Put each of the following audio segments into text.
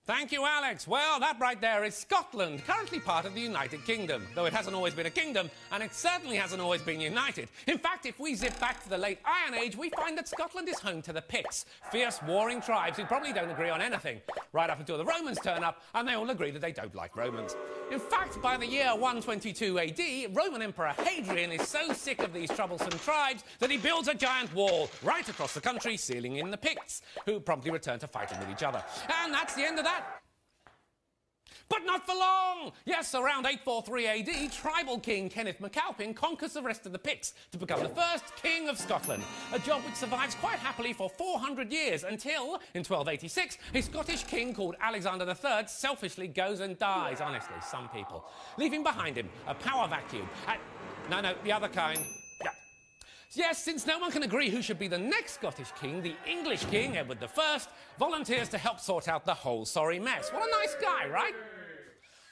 Thank you, Alex. Well, that right there is Scotland, currently part of the United Kingdom, though it hasn't always been a kingdom, and it certainly hasn't always been united. In fact, if we zip back to the late Iron Age, we find that Scotland is home to the Picts, fierce warring tribes who probably don't agree on anything, right up until the Romans turn up, and they all agree that they don't like Romans. In fact, by the year 122 AD, Roman Emperor Hadrian is so sick of these troublesome tribes that he builds a giant wall right across the country, sealing in the Picts, who promptly return to fighting with each other. And that's the end of that. But not for long! Yes, around 843 AD, tribal king Kenneth MacAlpin conquers the rest of the Picts to become the first king of Scotland, a job which survives quite happily for 400 years until, in 1286, a Scottish king called Alexander III selfishly goes and dies, honestly, some people, leaving behind him a power vacuum. No, the other kind. Yeah. Yes, since no one can agree who should be the next Scottish king, the English king, Edward I, volunteers to help sort out the whole sorry mess. What a nice guy, right?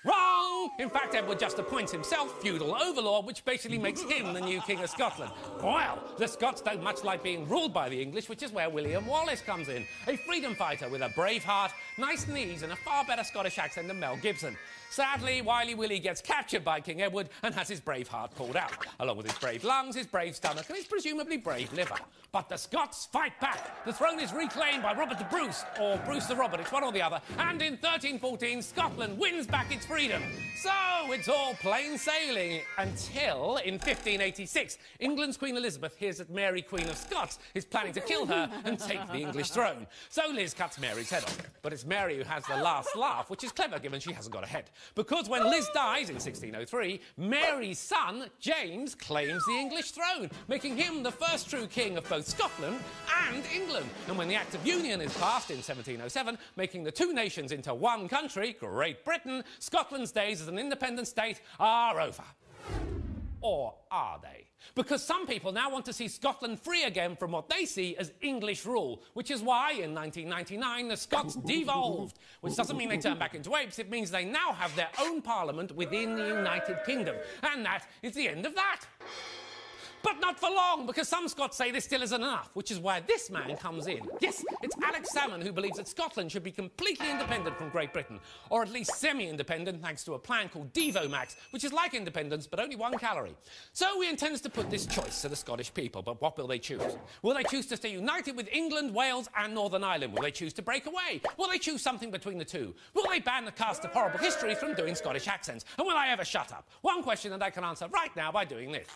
Wrong! In fact, Edward just appoints himself feudal overlord, which basically makes him the new king of Scotland. Well, the Scots don't much like being ruled by the English, which is where William Wallace comes in, a freedom fighter with a brave heart, nice knees, and a far better Scottish accent than Mel Gibson. Sadly, Wily Willie gets captured by King Edward and has his brave heart pulled out, along with his brave lungs, his brave stomach, and his presumably brave liver. But the Scots fight back. The throne is reclaimed by Robert the Bruce, or Bruce the Robert, it's one or the other, and in 1314, Scotland wins back its freedom. So it's all plain sailing until, in 1586, England's Queen Elizabeth hears that Mary, Queen of Scots, is planning to kill her and take the English throne. So Liz cuts Mary's head off. But it's Mary who has the last laugh, which is clever given she hasn't got a head. Because when Liz dies in 1603, Mary's son, James, claims the English throne, making him the first true king of both Scotland and England. And when the Act of Union is passed in 1707, making the two nations into one country, Great Britain, Scotland's days as an independent state are over. Or are they? Because some people now want to see Scotland free again from what they see as English rule, which is why, in 1999, the Scots devolved. Which doesn't mean they turn back into apes, it means they now have their own parliament within the United Kingdom. And that is the end of that. But not for long, because some Scots say this still isn't enough, which is where this man comes in. Yes, it's Alex Salmon who believes that Scotland should be completely independent from Great Britain, or at least semi-independent thanks to a plan called Devomax, which is like independence but only 1 calorie. So he intends to put this choice to the Scottish people, but what will they choose? Will they choose to stay united with England, Wales and Northern Ireland? Will they choose to break away? Will they choose something between the two? Will they ban the cast of horrible history from doing Scottish accents? And will I ever shut up? One question that I can answer right now by doing this.